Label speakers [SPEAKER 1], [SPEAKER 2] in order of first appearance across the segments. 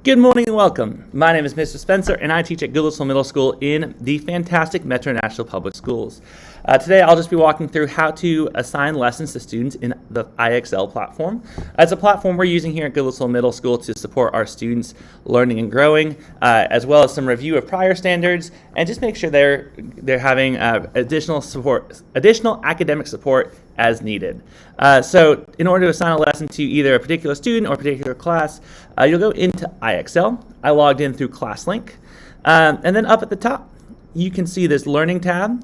[SPEAKER 1] Good morning and welcome. My name is Mr. Spencer and I teach at Goodlettsville Middle School in the fantastic Metro Nashville Public Schools. Today I'll just be walking through how to assign lessons to students in the IXL platform. It's a platform we're using here at Goodlettsville Middle School to support our students learning and growing, as well as some review of prior standards and just make sure they're having additional academic support as needed. So in order to assign a lesson to either a particular student or a particular class, you'll go into IXL. I logged in through ClassLink. And then up at the top, you can see this Learning tab.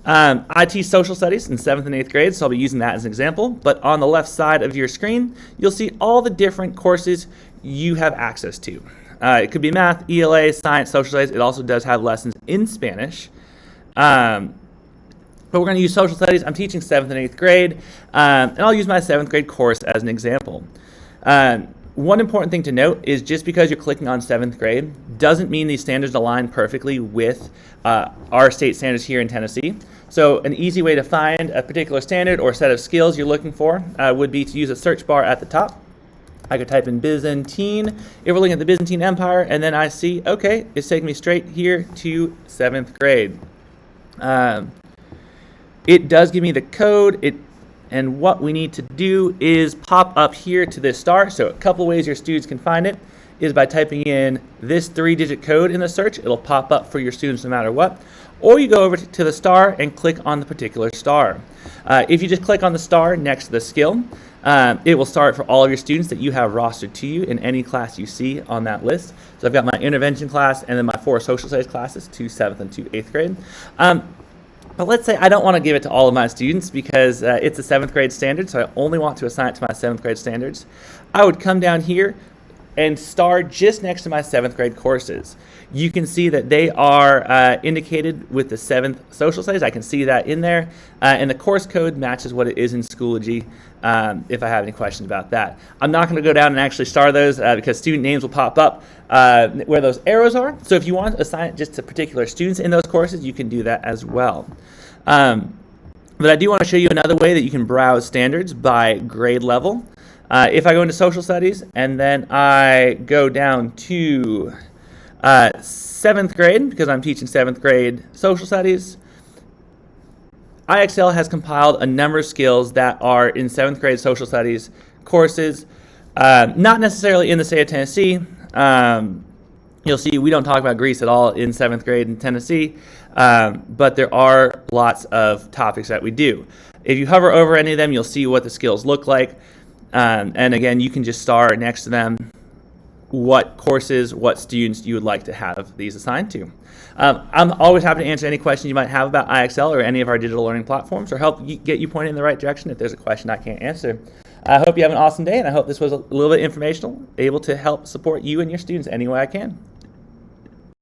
[SPEAKER 1] I teach social studies in 7th and 8th grade, so I'll be using that as an example. But on the left side of your screen, you'll see all the different courses you have access to. It could be math, ELA, science, social studies. It also does have lessons in Spanish. But we're going to use social studies. I'm teaching 7th and 8th grade, and I'll use my 7th grade course as an example. One important thing to note is just because you're clicking on 7th grade doesn't mean these standards align perfectly with our state standards here in Tennessee. So an easy way to find a particular standard or set of skills you're looking for would be to use a search bar at the top. I could type in Byzantine. If we're looking at the Byzantine Empire, and then I see, okay, it's taking me straight here to 7th grade. It does give me the code, and what we need to do is pop up here to this star. So a couple ways your students can find it is by typing in this 3-digit code in the search. It'll pop up for your students no matter what. Or you go over to the star and click on the particular star. If you just click on the star next to the skill, it will start for all of your students that you have rostered to you in any class you see on that list. So I've got my intervention class and then my 4 social studies classes, 2 7th and 2 8th grade. But let's say I don't want to give it to all of my students because it's a 7th grade standard, so I only want to assign it to my 7th grade standards. I would come down here and star just next to my 7th grade courses. You can see that they are indicated with the 7th social studies. I can see that in there, and the course code matches what it is in Schoology if I have any questions about that. I'm not going to go down and actually star those because student names will pop up where those arrows are. So if you want to assign it just to particular students in those courses, you can do that as well. But I do want to show you another way that you can browse standards by grade level. If I go into social studies and then I go down to 7th grade, because I'm teaching 7th grade social studies, IXL has compiled a number of skills that are in 7th grade social studies courses, not necessarily in the state of Tennessee. You'll see we don't talk about Greece at all in 7th grade in Tennessee, but there are lots of topics that we do. If you hover over any of them, you'll see what the skills look like. And again, you can just star next to them what courses, what students you would like to have these assigned to. I'm always happy to answer any questions you might have about IXL or any of our digital learning platforms, or help get you pointed in the right direction if there's a question I can't answer. I hope you have an awesome day, and I hope this was a little bit informational, able to help support you and your students any way I can.